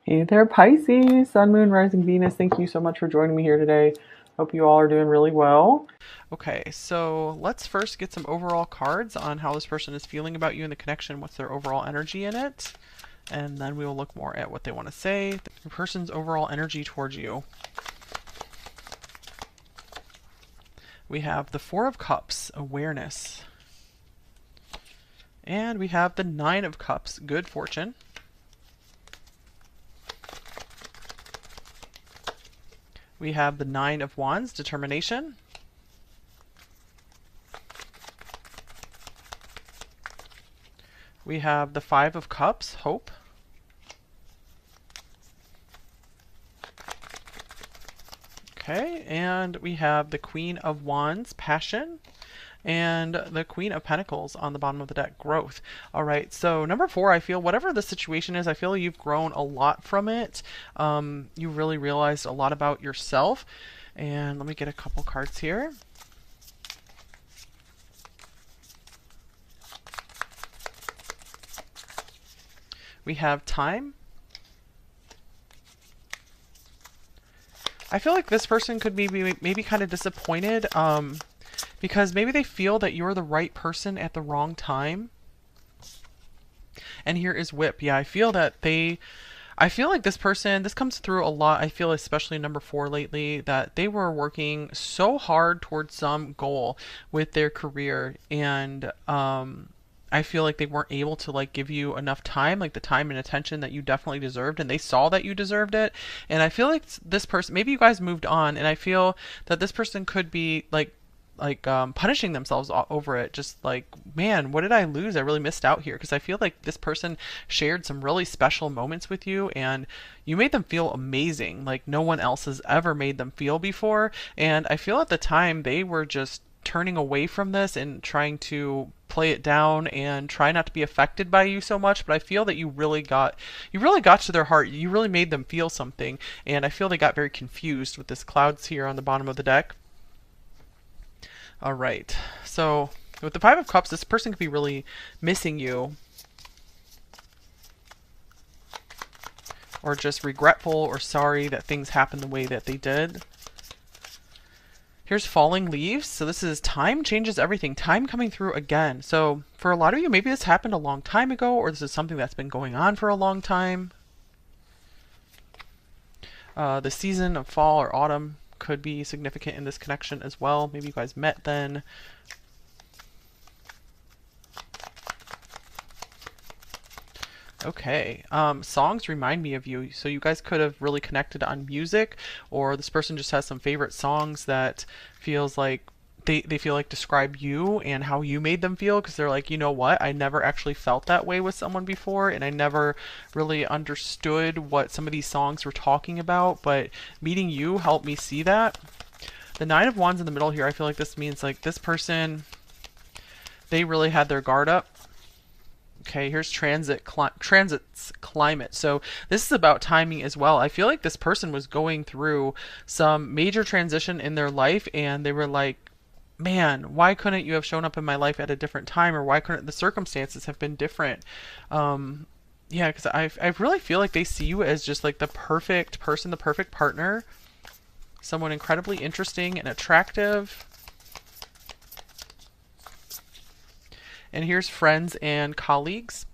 Hey there, Pisces, Sun, Moon, Rising, Venus. Thank you so much for joining me here today. Hope you all are doing really well. Okay, so let's first get some overall cards on how this person is feeling about you and the connection, what's their overall energy in it, and then we will look more at what they want to say, the person's overall energy towards you. We have the Four of Cups, awareness, and we have the Nine of Cups, good fortune. We have the Nine of Wands, determination. We have the Five of Cups, hope. Okay, and we have the Queen of Wands, passion, and the Queen of Pentacles on the bottom of the deck, growth. All right, so number 4, I feel whatever the situation is, I feel you've grown a lot from it. You really realized a lot about yourself. And let me get a couple cards here. We have time. I feel like this person could be maybe kind of disappointed because maybe they feel that you're the right person at the wrong time. And here is whip. Yeah, I feel like this person, this comes through a lot. I feel especially number 4 lately that they were working so hard towards some goal with their career, and I feel like they weren't able to like give you enough time, like the time and attention that you definitely deserved, and they saw that you deserved it. And I feel like this person, maybe you guys moved on, and I feel that this person could be punishing themselves over it, just like, man, what did I lose? I really missed out here, because I feel like this person shared some really special moments with you, and you made them feel amazing like no one else has ever made them feel before. And I feel at the time they were just turning away from this and trying to play it down and try not to be affected by you so much, but I feel that you really got to their heart. You really made them feel something, and I feel they got very confused with this clouds here on the bottom of the deck. All right, so with the Five of Cups, this person could be really missing you, or just regretful or sorry that things happened the way that they did. Here's falling leaves. So this is time changes everything. Time coming through again. So for a lot of you, maybe this happened a long time ago, or this is something that's been going on for a long time. The season of fall or autumn could be significant in this connection as well. Maybe you guys met then. Okay, songs remind me of you. So you guys could have really connected on music, or this person just has some favorite songs that feels like they feel like describe you and how you made them feel, because they're like, you know what, I never actually felt that way with someone before, and I never really understood what some of these songs were talking about, but meeting you helped me see that. The Nine of Wands in the middle here, I feel like this means like this person, they really had their guard up. Okay, here's transits climate. So this is about timing as well. I feel like this person was going through some major transition in their life, and they were like, man, why couldn't you have shown up in my life at a different time, or why couldn't the circumstances have been different? Yeah, because I really feel like they see you as just like the perfect person, the perfect partner, someone incredibly interesting and attractive. And here's friends and colleagues.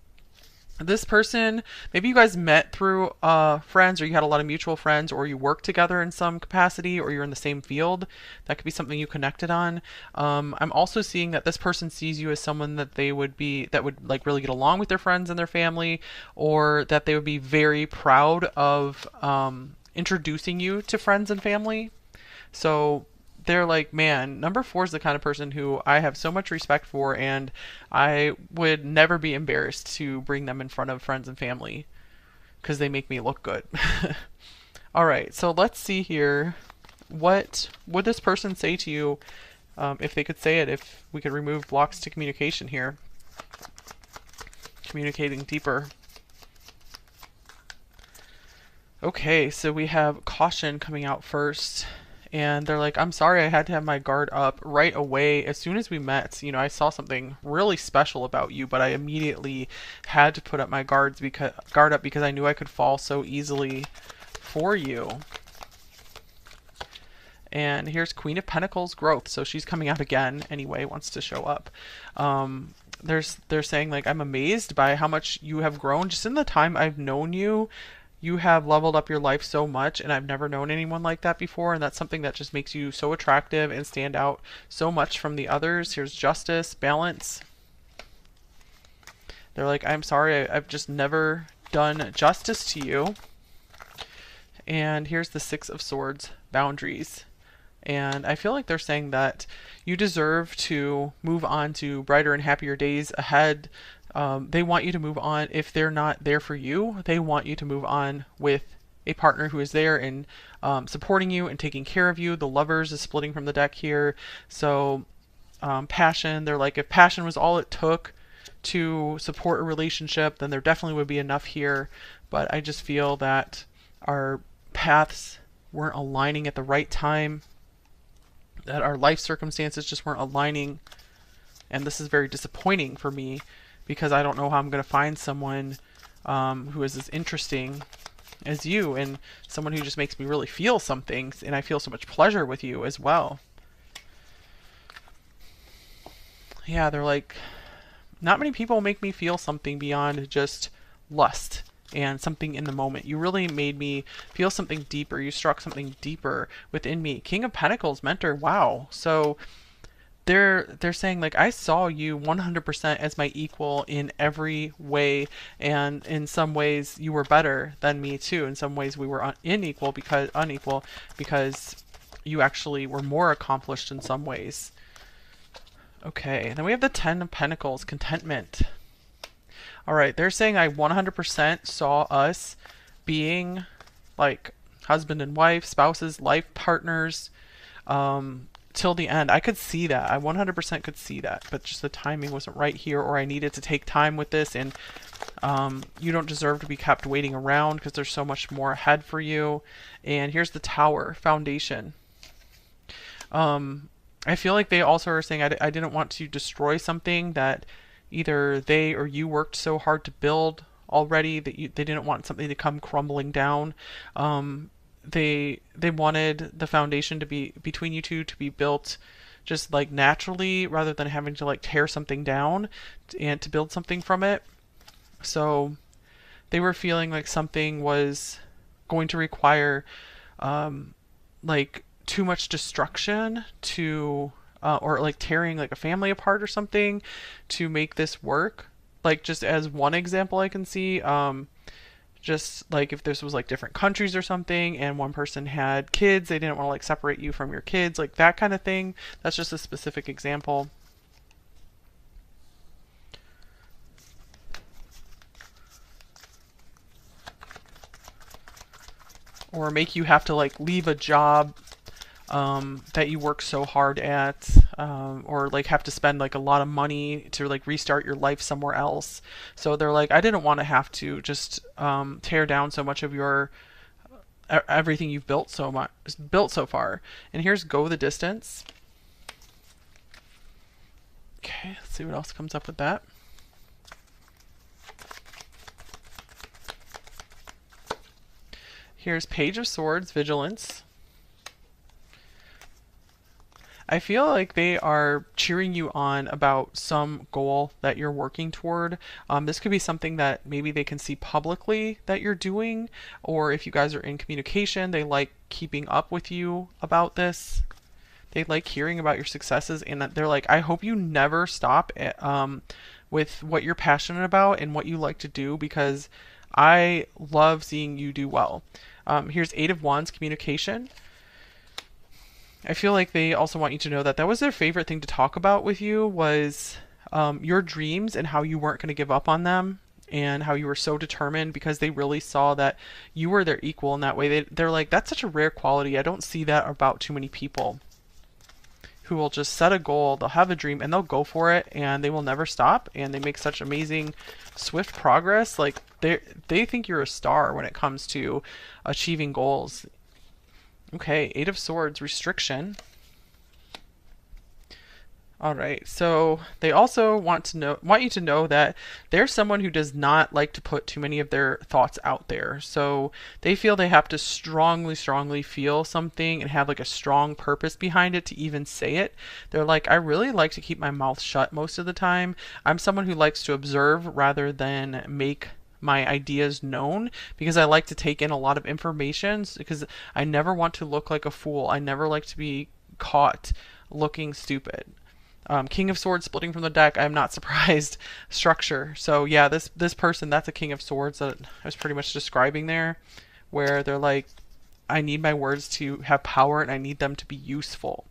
This person, maybe you guys met through friends, or you had a lot of mutual friends, or you work together in some capacity, or you're in the same field. That could be something you connected on. I'm also seeing that this person sees you as someone that that would like really get along with their friends and their family, or that they would be very proud of introducing you to friends and family. So they're like, man, number 4 is the kind of person who I have so much respect for, and I would never be embarrassed to bring them in front of friends and family because they make me look good. All right, so let's see here. What would this person say to you if they could say it, if we could remove blocks to communication here? Communicating deeper. Okay, so we have caution coming out first. And they're like, I'm sorry, I had to have my guard up right away. As soon as we met, I saw something really special about you, but I immediately had to put up my guard up because I knew I could fall so easily for you. And here's Queen of Pentacles growth. So she's coming out again anyway, wants to show up. They're saying like, I'm amazed by how much you have grown just in the time I've known you. You have leveled up your life so much, and I've never known anyone like that before, and that's something that just makes you so attractive and stand out so much from the others. Here's justice, balance. They're like, I'm sorry, I've just never done justice to you. And here's the Six of Swords, boundaries. And I feel like they're saying that you deserve to move on to brighter and happier days ahead. They want you to move on. If they're not there for you, they want you to move on with a partner who is there and supporting you and taking care of you. The Lovers is splitting from the deck here. So passion, they're like, if passion was all it took to support a relationship, then there definitely would be enough here. But I just feel that our paths weren't aligning at the right time, that our life circumstances just weren't aligning, and this is very disappointing for me because I don't know how I'm going to find someone who is as interesting as you, and someone who just makes me really feel something, and I feel so much pleasure with you as well. Yeah, they're like, not many people make me feel something beyond just lust and something in the moment. You really made me feel something deeper. You struck something deeper within me. King of Pentacles, mentor. Wow. So they're saying like, I saw you 100% as my equal in every way, and in some ways you were better than me too. In some ways we were unequal because you actually were more accomplished in some ways. Okay, then we have the Ten of Pentacles, contentment. All right, they're saying I 100% saw us being like husband and wife, spouses, life partners, till the end. I could see that. I 100% could see that, but just the timing wasn't right here, or I needed to take time with this, and you don't deserve to be kept waiting around because there's so much more ahead for you. And here's the Tower, foundation. I feel like they also are saying I didn't want to destroy something that either they or you worked so hard to build already, that they didn't want something to come crumbling down. They wanted the foundation to be between you two to be built just like naturally, rather than having to like tear something down and to build something from it. So they were feeling like something was going to require like too much destruction to or like tearing like a family apart or something to make this work. Like, just as one example I can see, just like if this was like different countries or something and one person had kids, they didn't want to like separate you from your kids, like that kind of thing. That's just a specific example. Or make you have to like leave a job that you work so hard at, or like have to spend like a lot of money to like restart your life somewhere else. So they're like, I didn't want to have to just tear down so much of your everything you've built so far. And here's go the distance. Okay, let's see what else comes up with that. Here's Page of Swords, vigilance. I feel like they are cheering you on about some goal that you're working toward. This could be something that maybe they can see publicly that you're doing, or if you guys are in communication, they like keeping up with you about this. They like hearing about your successes, and that they're like, I hope you never stop with what you're passionate about and what you like to do, because I love seeing you do well. Here's Eight of Wands, communication. I feel like they also want you to know that that was their favorite thing to talk about with you, was your dreams and how you weren't going to give up on them, and how you were so determined, because they really saw that you were their equal in that way. They're like, that's such a rare quality. I don't see that about too many people who will just set a goal, they'll have a dream, and they'll go for it, and they will never stop, and they make such amazing, swift progress. Like, they think you're a star when it comes to achieving goals. Okay, Eight of Swords, restriction. All right. So they also want you to know that they're someone who does not like to put too many of their thoughts out there. So they feel they have to strongly feel something and have like a strong purpose behind it to even say it. They're like, I really like to keep my mouth shut most of the time. I'm someone who likes to observe rather than make my ideas known because I like to take in a lot of information because I never want to look like a fool. I never like to be caught looking stupid. King of Swords splitting from the deck. I'm not surprised. Structure. So yeah, this person, that's a King of Swords that I was pretty much describing there, where they're like, I need my words to have power and I need them to be useful.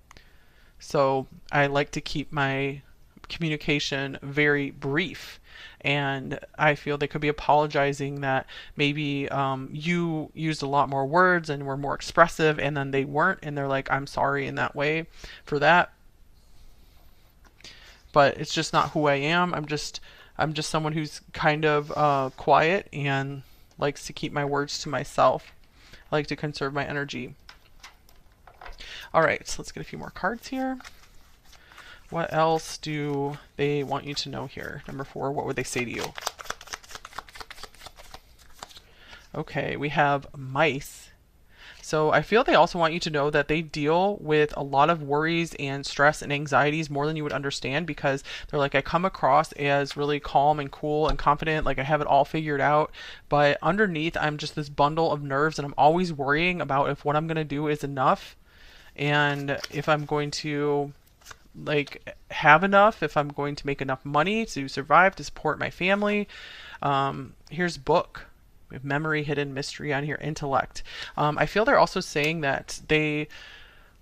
So I like to keep my communication very brief. And I feel they could be apologizing that maybe you used a lot more words and were more expressive, and then they weren't, and they're like, I'm sorry in that way for that, but it's just not who I am. I'm just someone who's kind of quiet and likes to keep my words to myself. I like to conserve my energy. All right, so let's get a few more cards here. What else do they want you to know here? Number 4, what would they say to you? Okay, we have mice. So I feel they also want you to know that they deal with a lot of worries and stress and anxieties more than you would understand, because they're like, I come across as really calm and cool and confident, like I have it all figured out, but underneath I'm just this bundle of nerves, and I'm always worrying about if what I'm going to do is enough, and if I'm going to like have enough, if I'm going to make enough money to survive, to support my family. Here's book. We have memory, hidden mystery on here, intellect. I feel they're also saying that they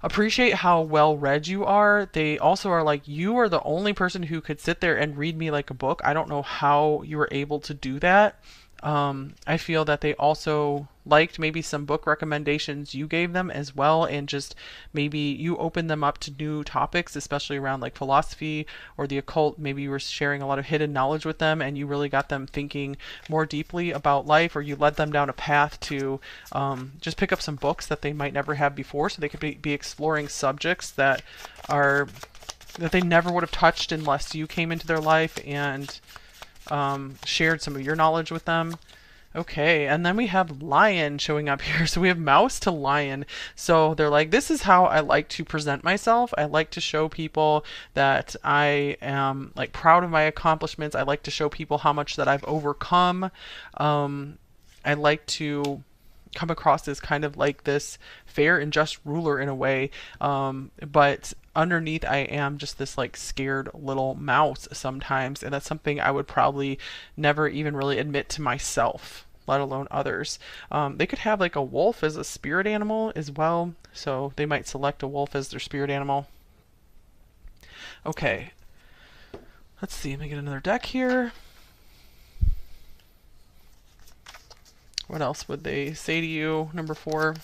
appreciate how well read you are. They also are like, you are the only person who could sit there and read me like a book. I don't know how you were able to do that. I feel that they also liked maybe some book recommendations you gave them as well, and just maybe you opened them up to new topics, especially around like philosophy or the occult. Maybe you were sharing a lot of hidden knowledge with them and you really got them thinking more deeply about life, or you led them down a path to just pick up some books that they might never have before, so they could be exploring subjects that are that they never would have touched unless you came into their life and shared some of your knowledge with them. Okay, and then we have lion showing up here. So we have mouse to lion. So they're like, this is how I like to present myself. I like to show people that I am like proud of my accomplishments. I like to show people how much that I've overcome. I like to come across as kind of like this fair and just ruler in a way, but underneath I am just this like scared little mouse sometimes, and that's something I would probably never even really admit to myself, let alone others. They could have like a wolf as a spirit animal as well, so they might select a wolf as their spirit animal. Okay, let's see, let me get another deck here. What else would they say to you? Number 4.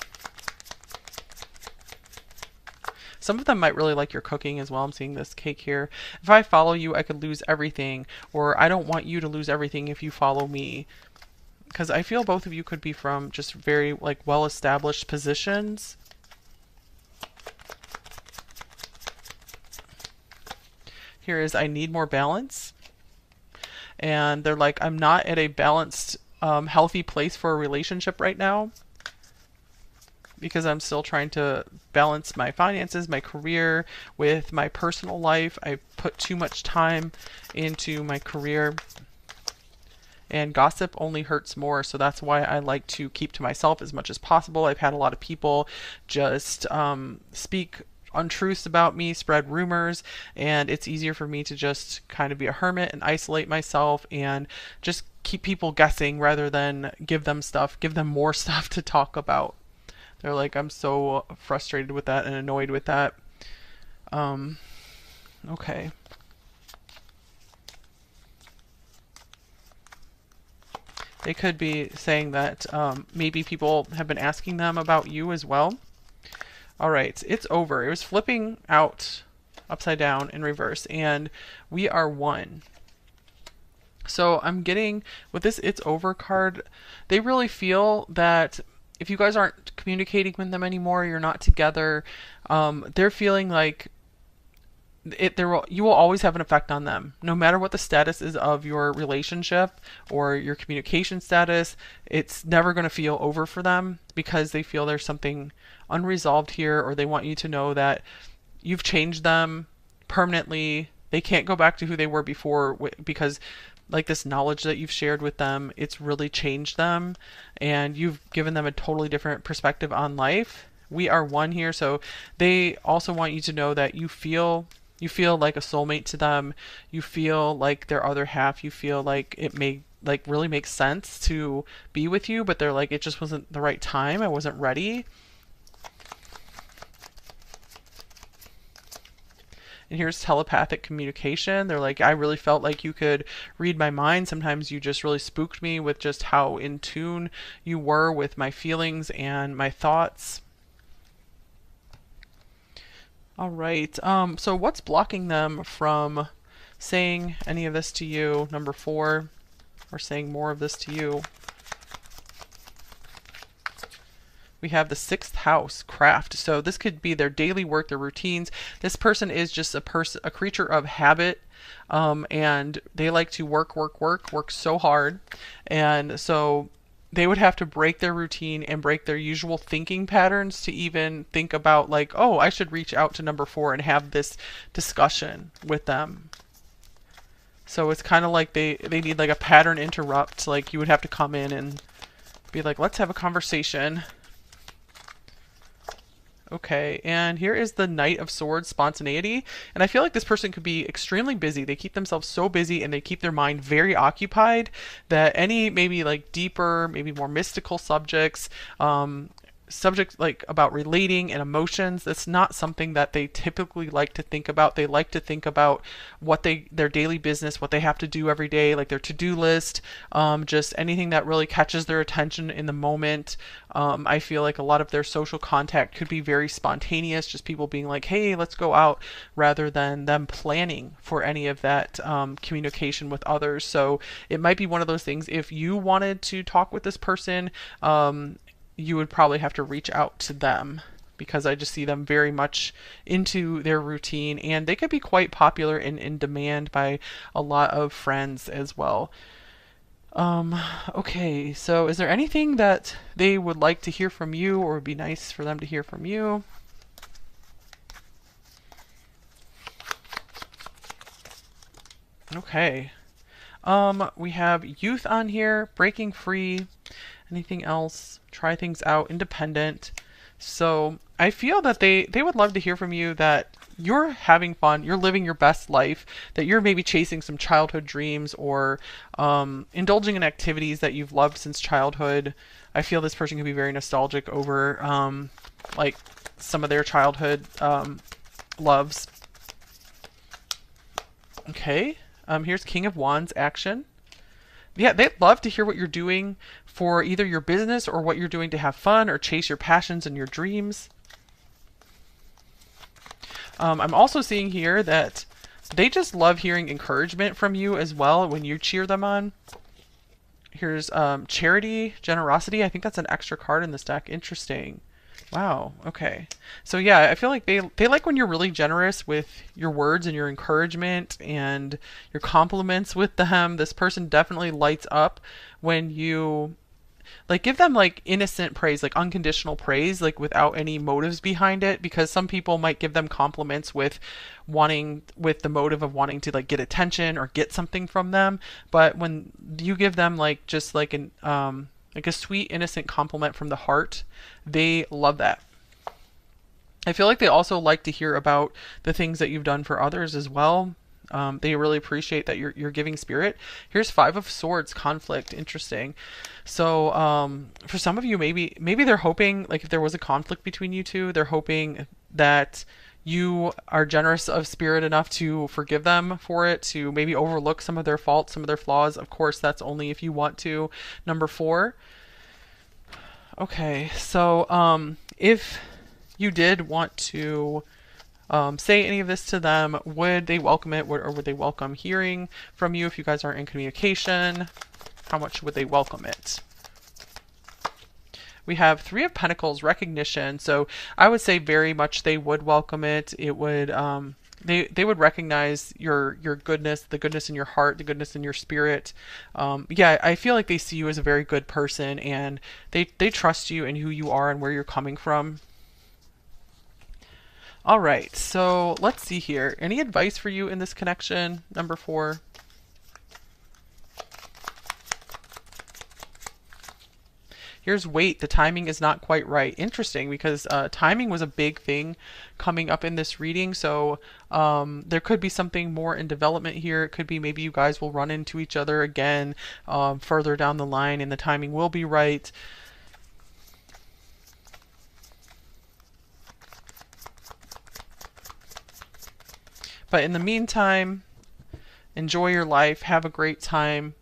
Some of them might really like your cooking as well. I'm seeing this cake here. If I follow you, I could lose everything. Or I don't want you to lose everything if you follow me. Because I feel both of you could be from just very like well-established positions. Here is, I need more balance. And they're like, I'm not at a balanced, healthy place for a relationship right now, because I'm still trying to balance my finances, my career with my personal life. I put too much time into my career, and gossip only hurts more. So that's why I like to keep to myself as much as possible. I've had a lot of people just speak untruths about me, spread rumors, and it's easier for me to just kind of be a hermit and isolate myself and just keep people guessing rather than give them more stuff to talk about. They're like, I'm so frustrated with that and annoyed with that. Okay. They could be saying that maybe people have been asking them about you as well. All right, it's over. It was flipping out upside down in reverse, and we are 1. So I'm getting, with this it's over card, they really feel that if you guys aren't communicating with them anymore, you're not together, they're feeling like you will always have an effect on them no matter what the status is of your relationship or your communication status. It's never going to feel over for them because they feel there's something unresolved here, or they want you to know that you've changed them permanently. They can't go back to who they were before because like this knowledge that you've shared with them, it's really changed them, and you've given them a totally different perspective on life. We are one here, so they also want you to know that you feel like a soulmate to them. You feel like their other half. You feel like it may like really makes sense to be with you, but they're like, it just wasn't the right time. I wasn't ready. And here's telepathic communication. They're like, I really felt like you could read my mind. Sometimes you just really spooked me with just how in tune you were with my feelings and my thoughts. All right. So what's blocking them from saying any of this to you, number 4, or saying more of this to you? We have the 6th house, craft. So this could be their daily work, their routines. This person is just a creature of habit, and they like to work so hard. And so they would have to break their routine and break their usual thinking patterns to even think about like, oh, I should reach out to number 4 and have this discussion with them. So it's kind of like they need like a pattern interrupt. Like you would have to come in and be like, let's have a conversation. Okay, and here is the Knight of Swords, spontaneity. And I feel like this person could be extremely busy. They keep themselves so busy and they keep their mind very occupied that any maybe like deeper, maybe more mystical subjects, subjects like about relating and emotions, that's not something that they typically like to think about. They like to think about what their daily business, what they have to do every day, like their to-do list, just anything that really catches their attention in the moment. I feel like a lot of their social contact could be very spontaneous, just people being like, hey, let's go out, rather than them planning for any of that communication with others. So it might be one of those things, if you wanted to talk with this person, you would probably have to reach out to them, because I just see them very much into their routine, and they could be quite popular and in demand by a lot of friends as well. Okay, so is there anything that they would like to hear from you, or would be nice for them to hear from you? Okay. We have youth on here, breaking free. Anything else? Try things out, independent. So I feel that they would love to hear from you that you're having fun, you're living your best life, that you're maybe chasing some childhood dreams, or indulging in activities that you've loved since childhood. I feel this person could be very nostalgic over like some of their childhood loves. Okay, here's King of Wands, action. Yeah, they'd love to hear what you're doing for either your business or what you're doing to have fun or chase your passions and your dreams. I'm also seeing here that they just love hearing encouragement from you as well when you cheer them on. Here's charity, generosity. I think that's an extra card in this deck. Interesting. Wow. Okay. So yeah, I feel like they like when you're really generous with your words and your encouragement and your compliments with them. This person definitely lights up when you like give them like innocent praise, like unconditional praise, like without any motives behind it, because some people might give them compliments with the motive of wanting to like get attention or get something from them. But when you give them like just like an like a sweet innocent compliment from the heart, they love that. I feel like they also like to hear about the things that you've done for others as well. They really appreciate that you're giving spirit. Here's 5 of Swords, conflict. Interesting. So for some of you, maybe they're hoping, like if there was a conflict between you two, they're hoping that you are generous of spirit enough to forgive them for it, to maybe overlook some of their faults, some of their flaws. Of course, that's only if you want to. Number 4. Okay, so if you did want to say any of this to them, would they welcome it, or would they welcome hearing from you if you guys aren't in communication? How much would they welcome it? We have Three of Pentacles, recognition. So I would say very much they would welcome it. It would they would recognize your goodness, the goodness in your heart, the goodness in your spirit. Yeah, I feel like they see you as a very good person, and they trust you and who you are and where you're coming from. All right, so let's see here. Any advice for you in this connection, number 4? Here's wait, the timing is not quite right. Interesting, because timing was a big thing coming up in this reading. So there could be something more in development here. It could be maybe you guys will run into each other again further down the line, and the timing will be right. But in the meantime, enjoy your life. Have a great time.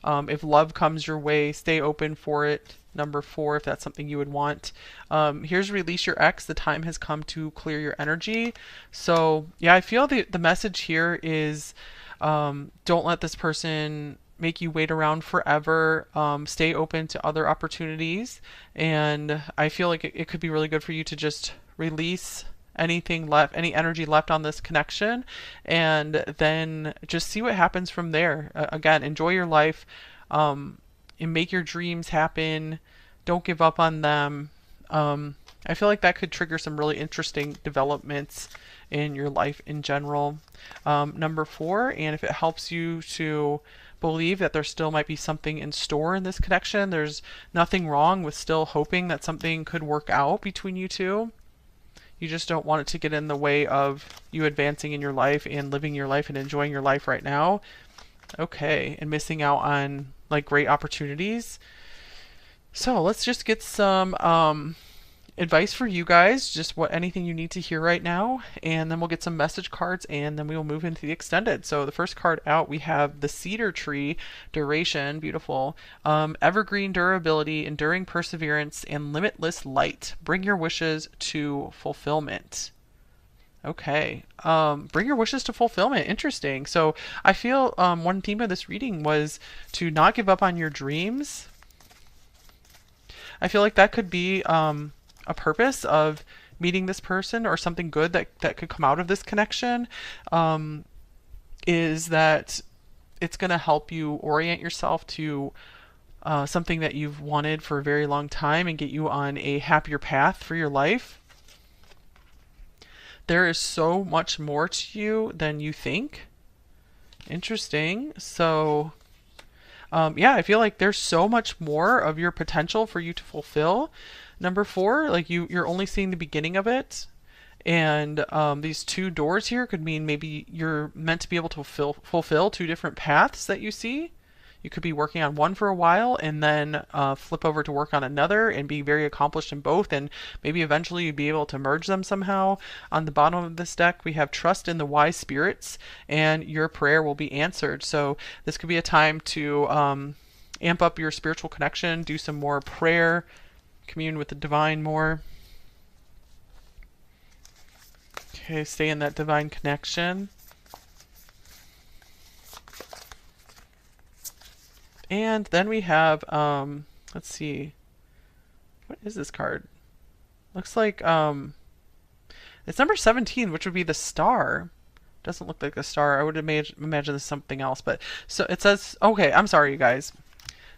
If love comes your way, stay open for it. Number 4, if that's something you would want. Here's release your ex. The time has come to clear your energy. So yeah, I feel the message here is don't let this person make you wait around forever. Stay open to other opportunities. And I feel like it could be really good for you to just release anything left, any energy left on this connection, and then just see what happens from there. Again, enjoy your life, and make your dreams happen. Don't give up on them. I feel like that could trigger some really interesting developments in your life in general. Number 4, and if it helps you to believe that there still might be something in store in this connection, there's nothing wrong with still hoping that something could work out between you two. You just don't want it to get in the way of you advancing in your life and living your life and enjoying your life right now. Okay, and missing out on like great opportunities. So let's just get some advice for you guys, just anything you need to hear right now, and then we'll get some message cards, and then we will move into the extended. So the first card out, we have the cedar tree, duration, beautiful, evergreen durability, enduring perseverance, and limitless light. Bring your wishes to fulfillment. Okay. Bring your wishes to fulfillment. Interesting. So I feel one theme of this reading was to not give up on your dreams. I feel like that could be a purpose of meeting this person, or something good that could come out of this connection, is that it's going to help you orient yourself to something that you've wanted for a very long time and get you on a happier path for your life. There is so much more to you than you think. Interesting. So yeah, I feel like there's so much more of your potential for you to fulfill. Number 4, like you're only seeing the beginning of it. And these 2 doors here could mean maybe you're meant to be able to fulfill 2 different paths that you see. You could be working on one for a while and then flip over to work on another and be very accomplished in both, and maybe eventually you'd be able to merge them somehow. On the bottom of this deck, we have trust in the wise spirits, and your prayer will be answered. So this could be a time to amp up your spiritual connection, do some more prayer, commune with the divine more. Okay, stay in that divine connection. And then we have, let's see, what is this card? Looks like it's number 17, which would be the star. Doesn't look like a star. I would imagine this is something else. But so it says, okay, I'm sorry, you guys.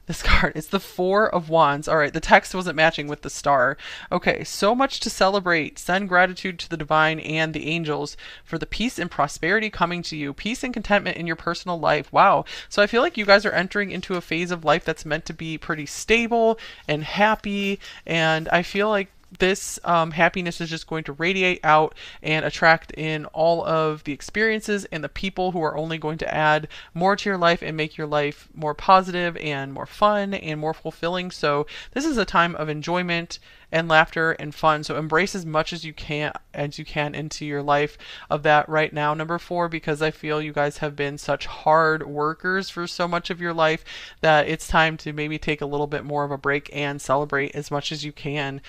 This card, it's the 4 of Wands. All right, the text wasn't matching with the star. Okay, so much to celebrate. Send gratitude to the divine and the angels for the peace and prosperity coming to you. Peace and contentment in your personal life. Wow. So I feel like you guys are entering into a phase of life that's meant to be pretty stable and happy. And I feel like this happiness is just going to radiate out and attract in all of the experiences and the people who are only going to add more to your life and make your life more positive and more fun and more fulfilling. So this is a time of enjoyment and laughter and fun. So embrace as much as you can into your life of that right now. Number 4, because I feel you guys have been such hard workers for so much of your life that it's time to maybe take a little bit more of a break and celebrate as much as you can.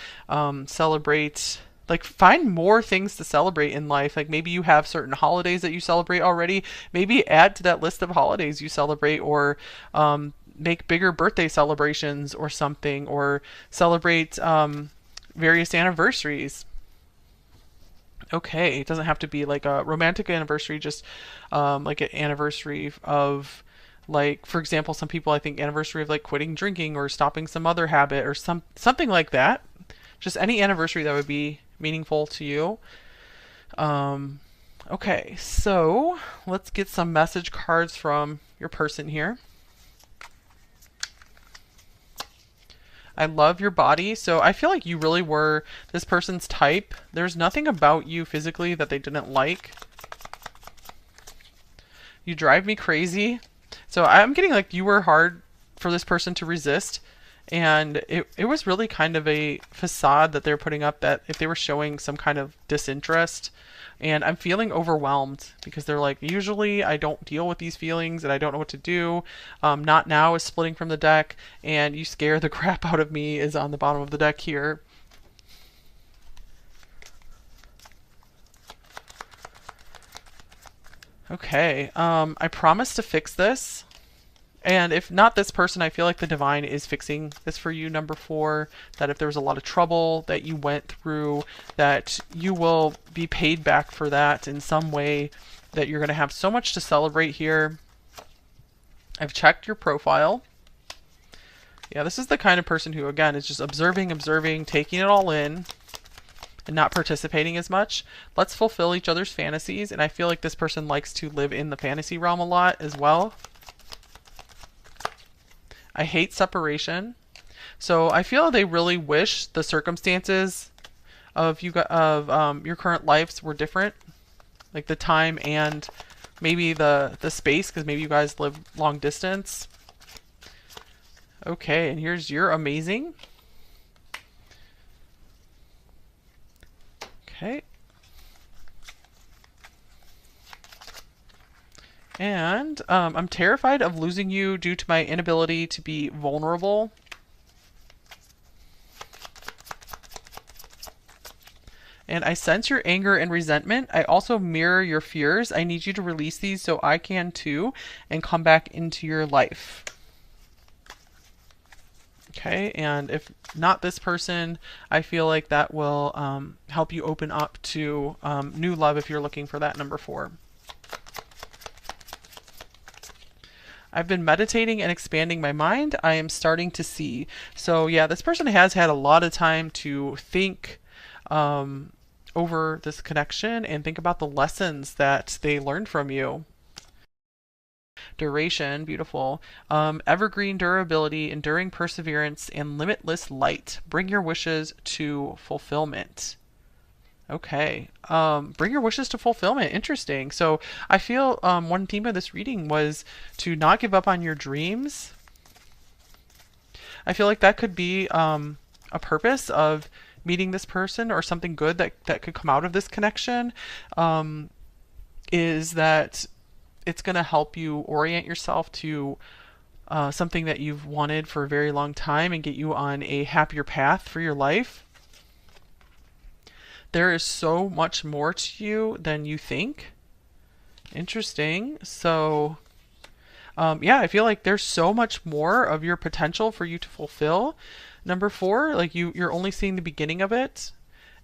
Celebrate, like, find more things to celebrate in life. Like maybe you have certain holidays that you celebrate already. Maybe add to that list of holidays you celebrate, or make bigger birthday celebrations or something, or celebrate various anniversaries. Okay, it doesn't have to be like a romantic anniversary, just like an anniversary of, like, for example, some people I think anniversary of like quitting drinking or stopping some other habit or something like that. Just any anniversary that would be meaningful to you. Um, okay, so let's get some message cards from your person here. I love your body. So I feel like you really were this person's type. There's nothing about you physically that they didn't like. You drive me crazy. So I'm getting like you were hard for this person to resist. And it was really kind of a facade that they're putting up, that if they were showing some kind of disinterest. And I'm feeling overwhelmed because they're like, usually I don't deal with these feelings and I don't know what to do. Not now is splitting from the deck, and you scare the crap out of me is on the bottom of the deck here. Okay, I promise to fix this. And if not this person, I feel like the divine is fixing this for you, number 4, that if there was a lot of trouble that you went through, that you will be paid back for that in some way, that you're going to have so much to celebrate here. I've checked your profile. Yeah, this is the kind of person who, again, is just observing, taking it all in, and not participating as much. Let's fulfill each other's fantasies, and I feel like this person likes to live in the fantasy realm a lot as well. I hate separation. So I feel they really wish the circumstances of your current lives were different, like the time and maybe the space, because maybe you guys live long distance. Okay, and here's your amazing. Okay. And I'm terrified of losing you due to my inability to be vulnerable. And I sense your anger and resentment. I also mirror your fears. I need you to release these so I can too, and come back into your life. Okay, and if not this person, I feel like that will help you open up to new love if you're looking for that, number 4. I've been meditating and expanding my mind. I am starting to see. So yeah, this person has had a lot of time to think over this connection and think about the lessons that they learned from you. Duration, beautiful. Evergreen durability, enduring perseverance, and limitless light. Bring your wishes to fulfillment. Okay. Bring your wishes to fulfillment. Interesting. So I feel one theme of this reading was to not give up on your dreams. I feel like that could be a purpose of meeting this person, or something good that could come out of this connection, is that it's going to help you orient yourself to something that you've wanted for a very long time and get you on a happier path for your life. There is so much more to you than you think. Interesting. So, yeah, I feel like there's so much more of your potential for you to fulfill. Number 4, like you're only seeing the beginning of it.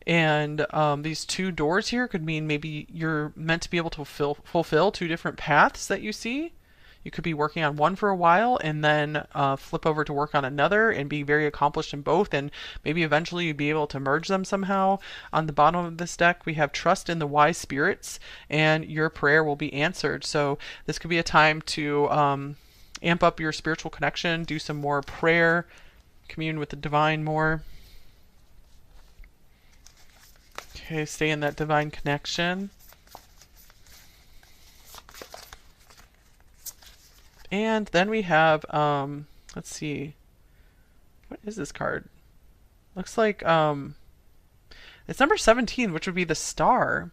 And these 2 doors here could mean maybe you're meant to be able to fulfill 2 different paths that you see. You could be working on one for a while and then flip over to work on another and be very accomplished in both, and maybe eventually you'd be able to merge them somehow. On the bottom of this deck, we have trust in the wise spirits, and your prayer will be answered. So this could be a time to amp up your spiritual connection, do some more prayer, commune with the divine more. Okay, stay in that divine connection. And then we have, let's see, what is this card? Looks like it's number 17, which would be the star.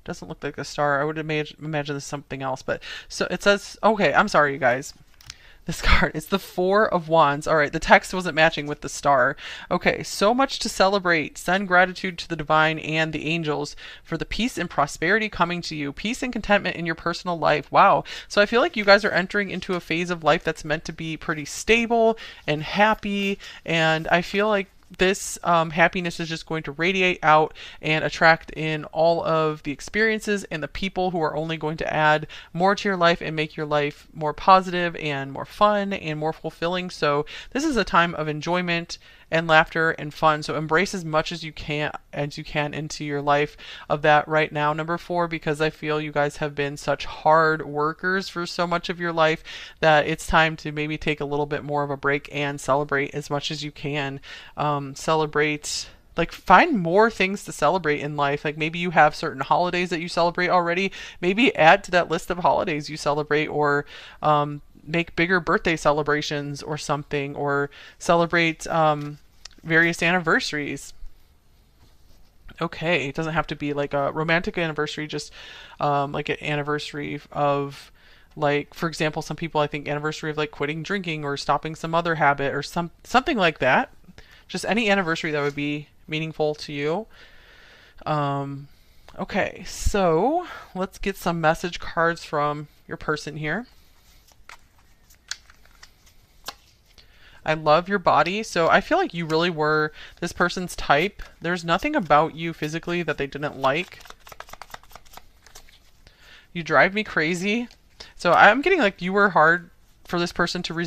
Doesn't look like a star. I would imagine this is something else. But so it says, okay, I'm sorry, you guys. This card, it's the Four of Wands. All right, the text wasn't matching with the star. Okay, so much to celebrate. Send gratitude to the divine and the angels for the peace and prosperity coming to you. Peace and contentment in your personal life. Wow. So I feel like you guys are entering into a phase of life that's meant to be pretty stable and happy. And I feel like this happiness is just going to radiate out and attract in all of the experiences and the people who are only going to add more to your life and make your life more positive and more fun and more fulfilling. So this is a time of enjoyment and laughter and fun. So embrace as much as you can into your life of that right now, number four, because I feel you guys have been such hard workers for so much of your life that it's time to maybe take a little bit more of a break and celebrate as much as you can. Celebrate, like, find more things to celebrate in life. Like maybe you have certain holidays that you celebrate already. Maybe add to that list of holidays you celebrate, or make bigger birthday celebrations or something, or celebrate various anniversaries. Okay, it doesn't have to be like a romantic anniversary, just like an anniversary of, like, for example, some people, I think anniversary of like quitting drinking or stopping some other habit or something like that. Just any anniversary that would be meaningful to you. Um, okay, so let's get some message cards from your person here. I love your body. So I feel like you really were this person's type. There's nothing about you physically that they didn't like. You drive me crazy. So I'm getting like you were hard for this person to resist.